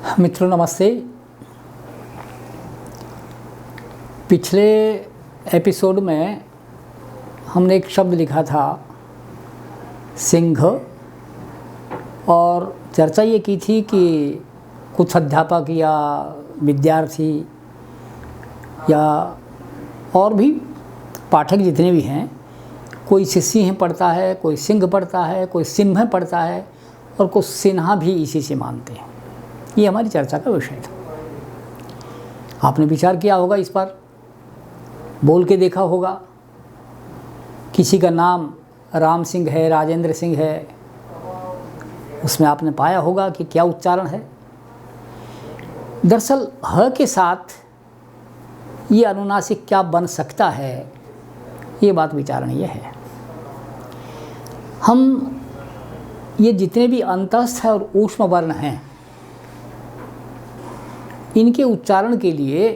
मित्रों नमस्ते। पिछले एपिसोड में हमने एक शब्द लिखा था सिंह, और चर्चा ये की थी कि कुछ अध्यापक या विद्यार्थी या और भी पाठक जितने भी हैं, कोई इसे सिंह पढ़ता है, कोई सिंह पढ़ता है, कोई सिंह पढ़ता है और कुछ सिन्हा भी इसी से मानते हैं। ये हमारी चर्चा का विषय था। आपने विचार किया होगा इस पर, बोल के देखा होगा। किसी का नाम राम सिंह है, राजेंद्र सिंह है, उसमें आपने पाया होगा कि क्या उच्चारण है। दरअसल ह के साथ ये अनुनासिक क्या बन सकता है, ये बात विचारणीय है। हम ये जितने भी अंतस्थ और ऊष्म वर्ण हैं, इनके उच्चारण के लिए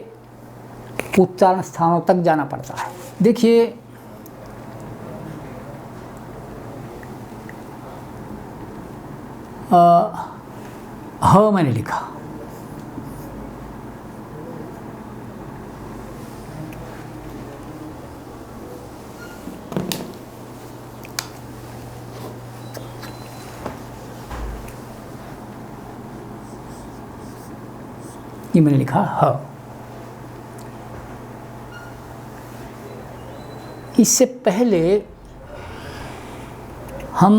उच्चारण स्थानों तक जाना पड़ता है। देखिए, ह मैंने लिखा, ये मैंने लिखा ह। इससे पहले हम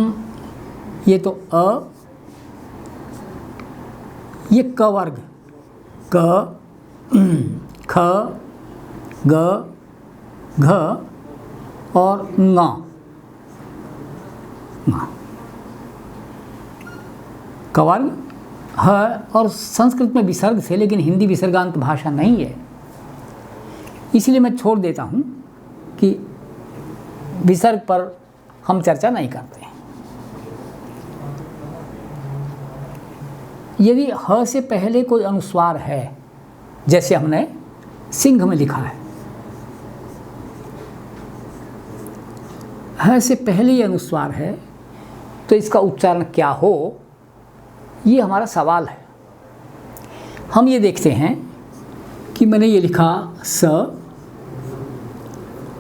ये तो अ, ये क वर्ग, क, ख, ग, घ और ङ। क वर्ग है और संस्कृत में विसर्ग से, लेकिन हिंदी विसर्गांत भाषा नहीं है, इसलिए मैं छोड़ देता हूँ कि विसर्ग पर हम चर्चा नहीं करते हैं। यदि ह से पहले कोई अनुस्वार है, जैसे हमने सिंह में लिखा है, ह से पहले ये अनुस्वार है, तो इसका उच्चारण क्या हो, ये हमारा सवाल है। हम ये देखते हैं कि मैंने ये लिखा स,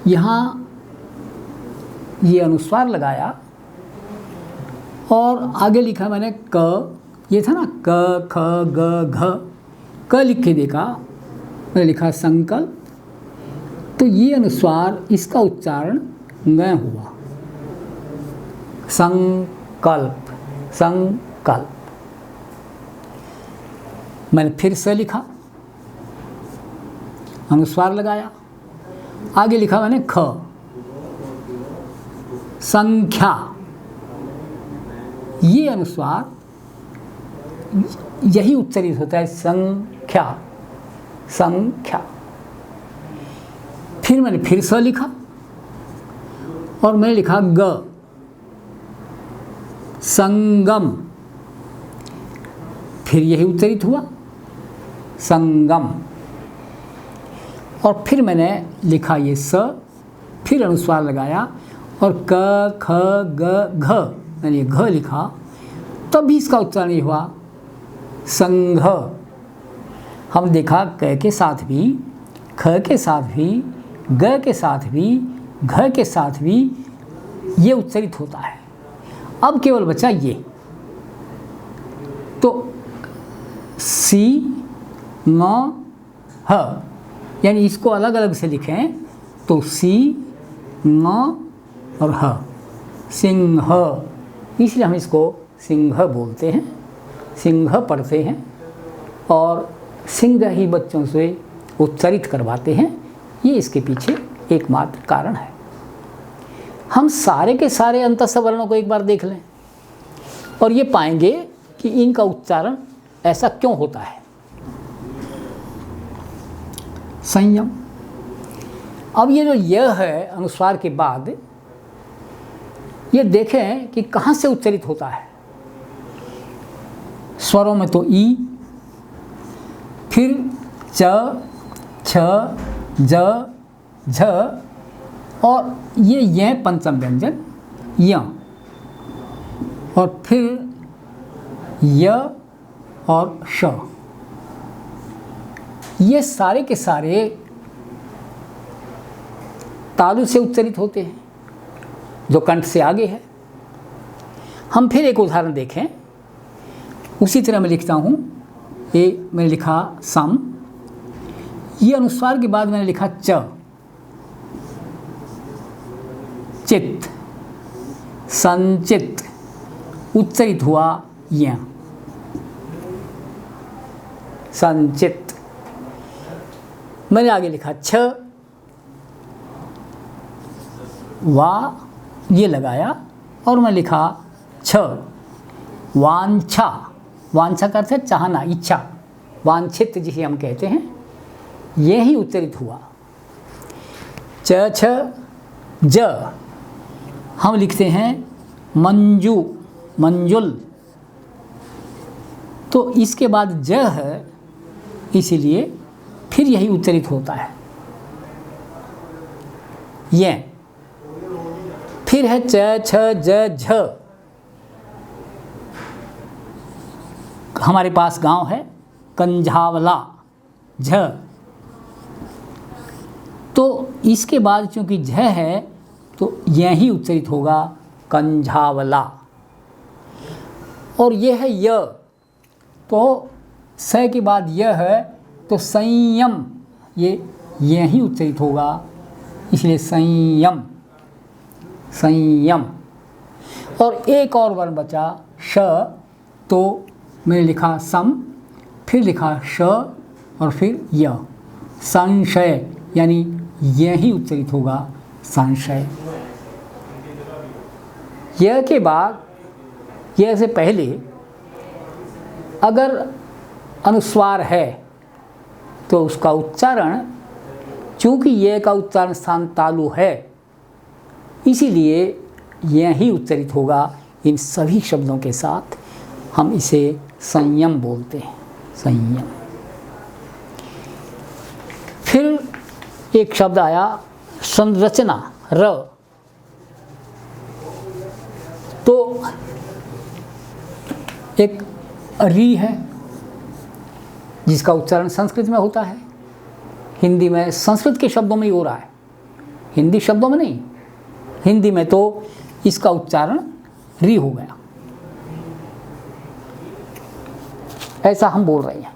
यहाँ ये अनुस्वार लगाया और आगे लिखा मैंने क, ये था ना क, ख, ग, घ, क लिख के देखा, मैंने लिखा संकल्प, तो ये अनुस्वार, इसका उच्चारण ङ हुआ। संकल्प, संकल्प। मैंने फिर से लिखा, अनुस्वार लगाया, आगे लिखा मैंने ख, संख्या, ये अनुस्वार यही उच्चारित होता है, संख्या, संख्या। फिर मैंने फिर से लिखा और मैंने लिखा ग, संगम, फिर यही उच्चारित हुआ, संगम। और फिर मैंने लिखा ये स, फिर अनुस्वार लगाया और क, ख, ग, घ, मैंने घ लिखा, तब भी इसका उच्चारण ये हुआ संघ। हम देखा क के साथ भी, ख के साथ भी, ग के साथ भी, घ के साथ भी ये उच्चारित होता है। अब केवल बचा ये, तो सी, न, ह, यानी इसको अलग अलग से लिखें तो सी, न और ह, सिंह। इसलिए हम इसको सिंह बोलते हैं, सिंह पढ़ते हैं और सिंह ही बच्चों से उच्चारित करवाते हैं। ये इसके पीछे एकमात्र कारण है। हम सारे के सारे अंतस्थ वर्णों को एक बार देख लें और ये पाएंगे कि इनका उच्चारण ऐसा क्यों होता है। संयम। अब ये जो यह है अनुस्वार के बाद, ये देखें कि कहाँ से उच्चारित होता है। स्वरों में तो ई, फिर च, छ, ज, झ और ये पंचम व्यंजन य, और फिर य और श। ये सारे के सारे तालु से उच्चरित होते हैं, जो कंठ से आगे है। हम फिर एक उदाहरण देखें। उसी तरह मैं लिखता हूँ, ये मैंने लिखा सम, ये अनुस्वार के बाद मैंने लिखा च, चित, संचित, उच्चरित हुआ य, संचित। मैंने आगे लिखा छ, वा, ये लगाया और मैं लिखा छ, वांछा। वांछा का अर्थ है चाहना, इच्छा, वांछित जिसे हम कहते हैं, ये ही उच्चरित हुआ। च छ ज, हम लिखते हैं मंजू, मंजुल, तो इसके बाद ज है, इसीलिए फिर यही उच्चरित होता है। ये फिर है च छ ज झ, हमारे पास गांव है कंझावला, झ, तो इसके बाद चूंकि झ है तो यही उच्चरित होगा कंझावला। और यह है य, तो स के बाद यह है तो संयम, ये यही उच्चरित होगा, इसलिए संयम, संयम। और एक और वर्ण बचा श, तो मैंने लिखा सम, फिर लिखा श और फिर य, संशय, यानी यही उच्चरित होगा संशय। यह के बाद, यह से पहले अगर अनुस्वार है तो उसका उच्चारण, चूंकि यह का उच्चारण स्थान तालु है, इसीलिए यही उच्चरित होगा। इन सभी शब्दों के साथ हम इसे संयम बोलते हैं, संयम। फिर एक शब्द आया संरचना, र, तो एक री है जिसका उच्चारण संस्कृत में होता है, हिंदी में, संस्कृत के शब्दों में ही हो रहा है, हिंदी शब्दों में नहीं। हिंदी में तो इसका उच्चारण री हो गया, ऐसा हम बोल रहे हैं,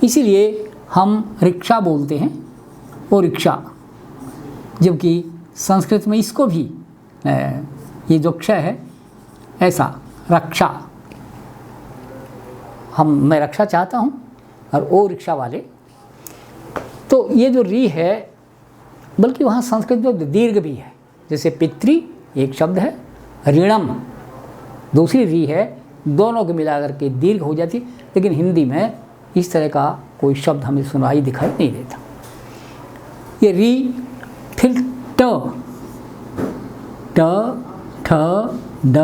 इसीलिए हम रिक्शा बोलते हैं, वो रिक्शा, जबकि संस्कृत में इसको भी ये जो क्षय है ऐसा रक्षा, मैं रक्षा चाहता हूँ और ओ रिक्शा वाले, तो ये जो री है, बल्कि वहाँ संस्कृत में दीर्घ भी है, जैसे पितृ एक शब्द है, ऋणम दूसरी री है, दोनों को मिलाकर के दीर्घ हो जाती, लेकिन हिंदी में इस तरह का कोई शब्द हमें सुनाई दिखाई नहीं देता। ये री, फिर ट, ट, ठ, ड,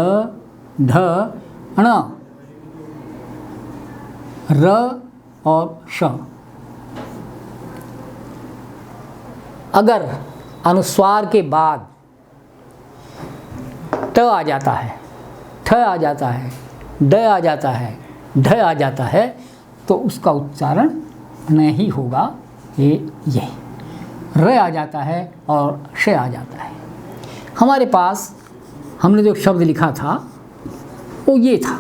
ढ, ण, र और श। अगर अनुस्वार के बाद ट आ जाता है, ठ आ जाता है, ड आ जाता है, ढ आ जाता है, तो उसका उच्चारण नहीं होगा, ये यही। र आ जाता है और श आ जाता है। हमारे पास हमने जो शब्द लिखा था वो ये था,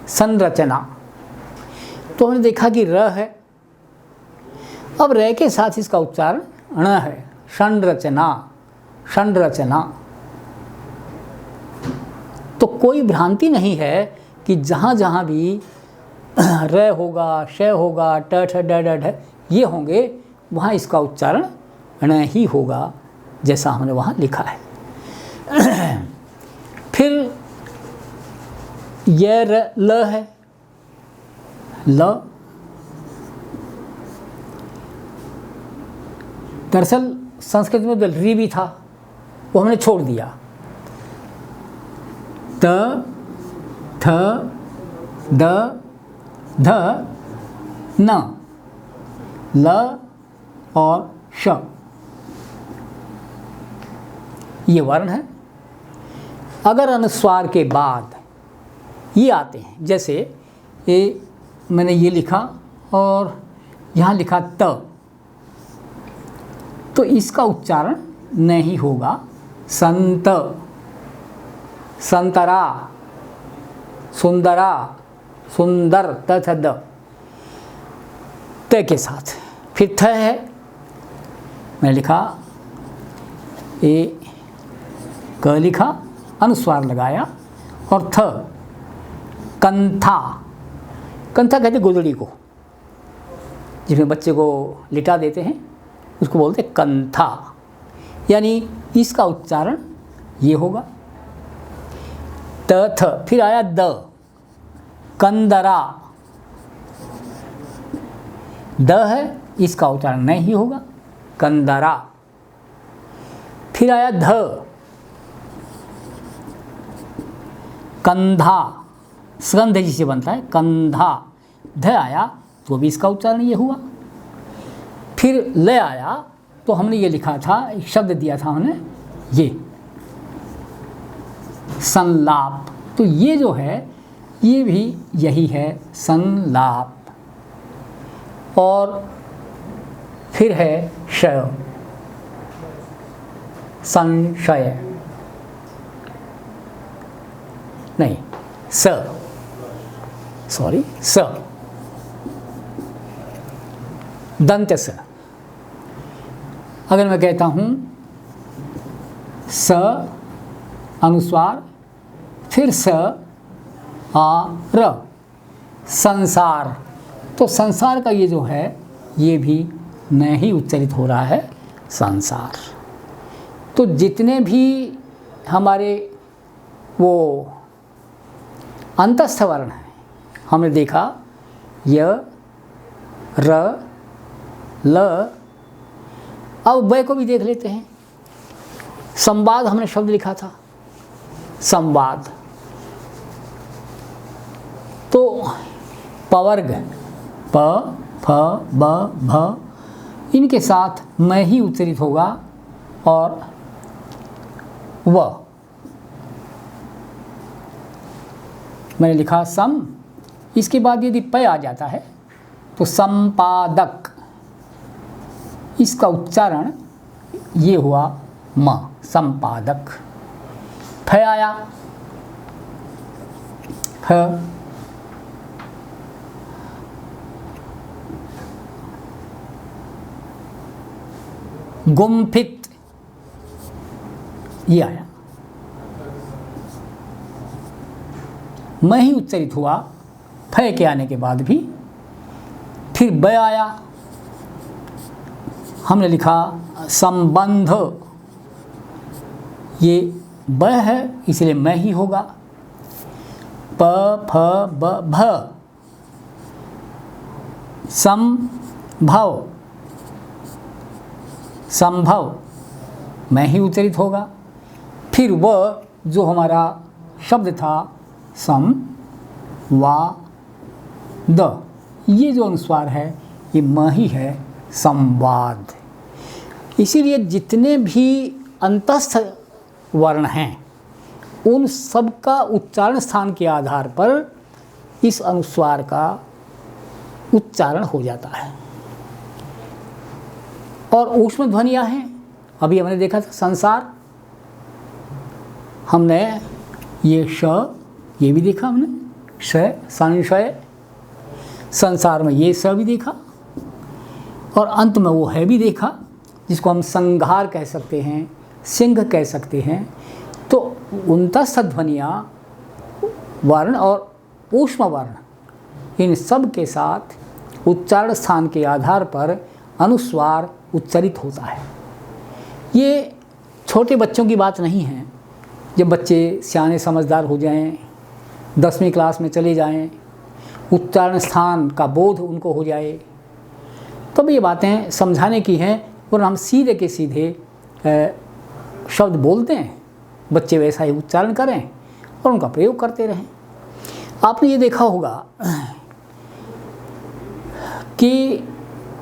संरचना, तो हमने देखा कि र है, अब र के साथ इसका उच्चारण ण है, संरचना, संरचना। तो कोई भ्रांति नहीं है कि जहाँ जहाँ भी र होगा, श होगा, ट, ठ, ड, ड, ढ ये होंगे, वहाँ इसका उच्चारण ण ही होगा, जैसा हमने वहाँ लिखा है। फिर यह ल है, ल, दरअसल संस्कृत में री भी था, वो हमने छोड़ दिया। त, थ, द, ध, न, ल और श, ये वर्ण है। अगर अनुस्वार के बाद ये आते हैं, जैसे ये मैंने ये लिखा और यहाँ लिखा त, तो इसका उच्चारण नहीं होगा। संत, संतरा, सुंदरा, सुंदर, त थ द, त के साथ। फिर थ है, मैं लिखा ए क लिखा, अनुस्वार लगाया और थ, कंथा। कंथा कहते गोदड़ी को, जिसमें बच्चे को लिटा देते हैं उसको बोलते कंथा, यानी इसका उच्चारण ये होगा त थ। फिर आया द, कंदरा, द है, इसका उच्चारण नहीं होगा, कंदरा। फिर आया ध, कंधा, स्कंध जिसे बनता है कंधा, ध आया तो भी इसका उच्चारण ये हुआ। फिर ल आया तो हमने ये लिखा था, एक शब्द दिया था हमने ये संलाप, तो ये जो है ये भी यही है संलाप। और फिर है श, संशय, नहीं स, सॉरी स, दंत स। अगर मैं कहता हूँ स अनुस्वार, फिर स आ र, संसार, तो संसार का ये जो है ये भी नहीं उच्चारित हो रहा है संसार। तो जितने भी हमारे वो अंतस्थ वर्ण हैं हमने देखा, य, र, ल। अब व को भी देख लेते हैं। संवाद हमने शब्द लिखा था, संवाद, तो पवर्ग प, फ, ब, भ, इनके साथ मैं ही उच्चारित होगा और व। मैंने लिखा सम, इसके बाद यदि प आ जाता है तो संपादक, इसका उच्चारण ये हुआ म, संपादक। फ आया, फ, गुम्फित, ये आया, मैं ही उच्चारित हुआ फ के आने के बाद भी। फिर ब आया, हमने लिखा संबंध, ये ब है इसलिए मैं ही होगा। प, फ, ब, भ, संभव, संभव, मैं ही उच्चारित होगा। फिर वह जो हमारा शब्द था सम, वा, द, ये जो अनुस्वार है ये म ही है, संवाद। इसीलिए जितने भी अंतस्थ वर्ण हैं उन सब का उच्चारण स्थान के आधार पर इस अनुस्वार का उच्चारण हो जाता है। और ऊष्म ध्वनियाँ हैं, अभी हमने देखा था संसार, हमने ये श, ये भी देखा हमने, श, संशय, संसार में ये स भी देखा, और अंत में वो है भी देखा, जिसको हम संघार कह सकते हैं, सिंह कह सकते हैं। तो उनतस्थ ध्वनियाँ वर्ण और ऊष्म वर्ण, इन सब के साथ उच्चारण स्थान के आधार पर अनुस्वार उच्चारित होता है। ये छोटे बच्चों की बात नहीं है। जब बच्चे सियाने समझदार हो जाएं, 10वीं क्लास में चले जाएं, उच्चारण स्थान का बोध उनको हो जाए, तब ये बातें समझाने की हैं। और हम सीधे के सीधे शब्द बोलते हैं, बच्चे वैसा ही उच्चारण करें और उनका प्रयोग करते रहें। आपने ये देखा होगा कि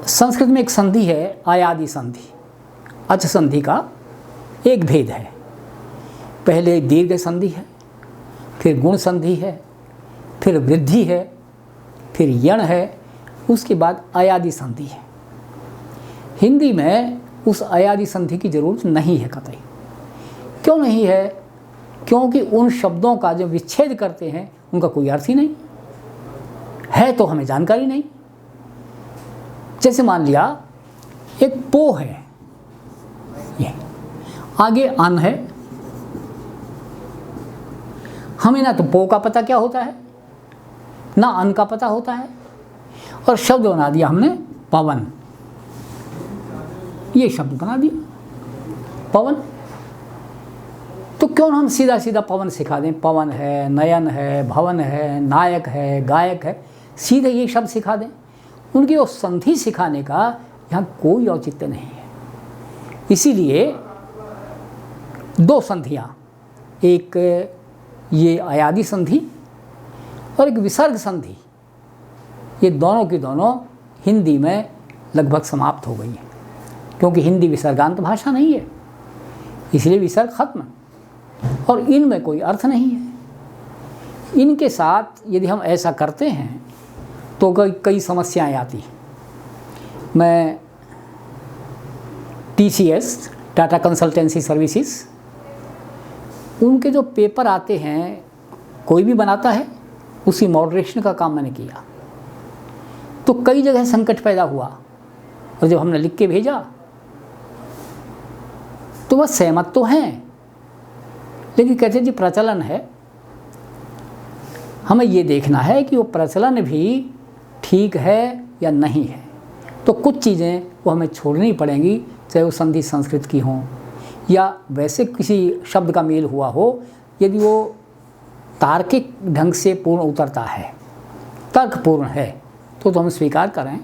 संस्कृत में एक संधि है, आयादि संधि। अच संधि का एक भेद है, पहले दीर्घ संधि है, फिर गुण संधि है, फिर वृद्धि है, फिर यण है, उसके बाद अयादि संधि है। हिंदी में उस अयादि संधि की ज़रूरत नहीं है कतई। क्यों नहीं है? क्योंकि उन शब्दों का जो विच्छेद करते हैं उनका कोई अर्थ ही नहीं है, तो हमें जानकारी नहीं। जैसे मान लिया एक पो है, ये आगे अन है, हमें ना तो पो का पता क्या होता है ना अन का पता होता है, और शब्द बना दिया हमने पवन। ये शब्द बना दिया पवन। तो क्यों हम सीधा सीधा पवन सिखा दें? पवन है, नयन है, भवन है, नायक है, गायक है, सीधे ये शब्द सिखा दें। उनकी वो संधि सिखाने का यहाँ कोई औचित्य नहीं है। इसीलिए दो संधियाँ, एक ये अयादि संधि और एक विसर्ग संधि, ये दोनों की दोनों हिंदी में लगभग समाप्त हो गई है। क्योंकि हिंदी विसर्गांत भाषा नहीं है, इसलिए विसर्ग खत्म, और इनमें कोई अर्थ नहीं है। इनके साथ यदि हम ऐसा करते हैं तो कई समस्याएं आती हैं। मैं TCS, टाटा कंसल्टेंसी सर्विसेज, उनके जो पेपर आते हैं, कोई भी बनाता है, उसी मॉडरेशन का काम मैंने किया। तो कई जगह संकट पैदा हुआ, और जब हमने लिख के भेजा तो वह सहमत तो हैं, लेकिन कहते जी प्रचलन है, हमें ये देखना है कि वो प्रचलन भी ठीक है या नहीं है। तो कुछ चीज़ें वो हमें छोड़नी पड़ेंगी, चाहे वो संधि संस्कृत की हों या वैसे किसी शब्द का मेल हुआ हो, यदि वो तार्किक ढंग से पूर्ण उतरता है, तर्कपूर्ण है, तो हम स्वीकार करें,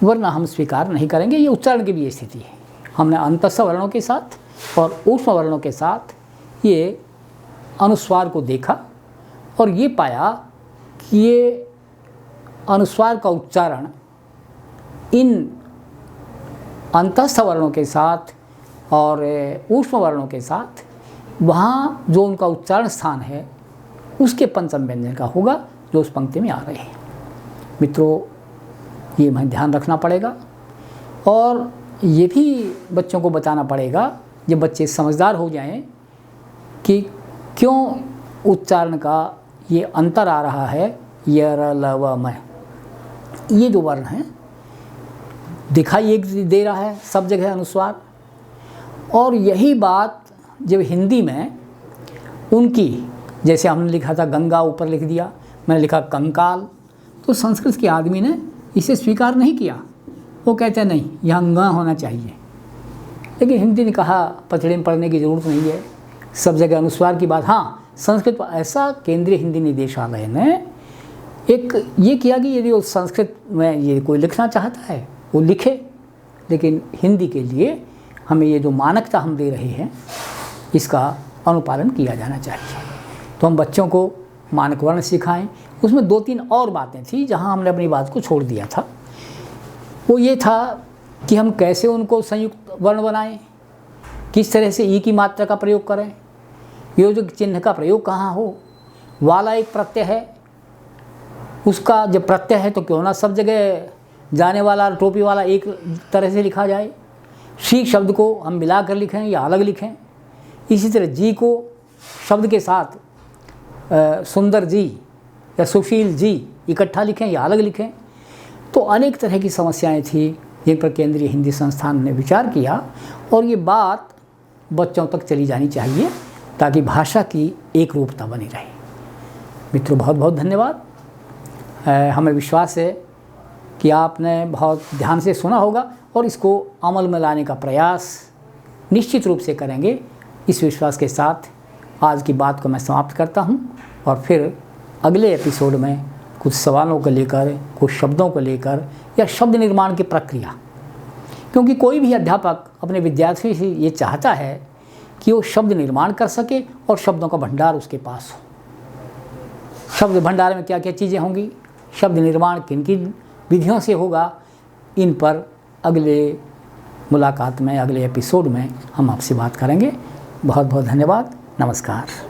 वरना हम स्वीकार नहीं करेंगे। ये उच्चारण की भी स्थिति है। हमने अंतस्थ वर्णों के साथ और ऊष्म वर्णों के साथ ये अनुस्वार को देखा और ये पाया कि ये अनुस्वार का उच्चारण इन अंतस्थ वर्णों के साथ और ऊष्म वर्णों के साथ वहाँ जो उनका उच्चारण स्थान है उसके पंचम व्यंजन का होगा, जो उस पंक्ति में आ रहे हैं। मित्रों, ये हमें ध्यान रखना पड़ेगा, और ये भी बच्चों को बताना पड़ेगा, जब बच्चे समझदार हो जाएं, कि क्यों उच्चारण का ये अंतर आ रहा है। य र ल व म, ये जो वर्ण हैं दिखाई एक दे रहा है सब जगह अनुस्वार, और यही बात जब हिंदी में उनकी, जैसे हमने लिखा था गंगा, ऊपर लिख दिया, मैंने लिखा कंकाल, तो संस्कृत के आदमी ने इसे स्वीकार नहीं किया। वो कहते हैं नहीं, यहाँ ङ होना चाहिए। लेकिन हिंदी ने कहा पचड़े में पढ़ने की ज़रूरत नहीं है, सब जगह अनुस्वार की बात। हाँ, संस्कृत ऐसा केंद्रीय हिंदी निदेशालय ने एक ये किया कि यदि वो संस्कृत में ये कोई लिखना चाहता है वो लिखे, लेकिन हिंदी के लिए हमें ये जो मानकता हम दे रहे हैं इसका अनुपालन किया जाना चाहिए। तो हम बच्चों को मानक वर्ण सिखाएं। उसमें 2-3 और बातें थी जहां हमने अपनी बात को छोड़ दिया था। वो ये था कि हम कैसे उनको संयुक्त वर्ण बनाएं, किस तरह से ई की मात्रा का प्रयोग करें, योजक चिन्ह का प्रयोग कहाँ हो, वाला एक प्रत्यय है, उसका जब प्रत्यय है तो क्यों ना सब जगह जाने वाला और टोपी वाला एक तरह से लिखा जाए। शी शब्द को हम मिलाकर लिखें या अलग लिखें। इसी तरह जी को शब्द के साथ सुंदर जी या सुशील जी इकट्ठा लिखें या अलग लिखें। तो अनेक तरह की समस्याएं थी जिन पर केंद्रीय हिंदी संस्थान ने विचार किया, और ये बात बच्चों तक चली जानी चाहिए ताकि भाषा की एक रूपता बनी रहे। मित्रों, बहुत बहुत धन्यवाद। हमें विश्वास है कि आपने बहुत ध्यान से सुना होगा और इसको अमल में लाने का प्रयास निश्चित रूप से करेंगे। इस विश्वास के साथ आज की बात को मैं समाप्त करता हूं, और फिर अगले एपिसोड में कुछ सवालों को लेकर, कुछ शब्दों को लेकर, या शब्द निर्माण की प्रक्रिया, क्योंकि कोई भी अध्यापक अपने विद्यार्थी से ये चाहता है कि वो शब्द निर्माण कर सके और शब्दों का भंडार उसके पास हो। शब्द भंडार में क्या क्या चीज़ें होंगी, शब्द निर्माण किन किन विधियों से होगा, इन पर अगले मुलाकात में, अगले एपिसोड में हम आपसे बात करेंगे। बहुत बहुत धन्यवाद। नमस्कार।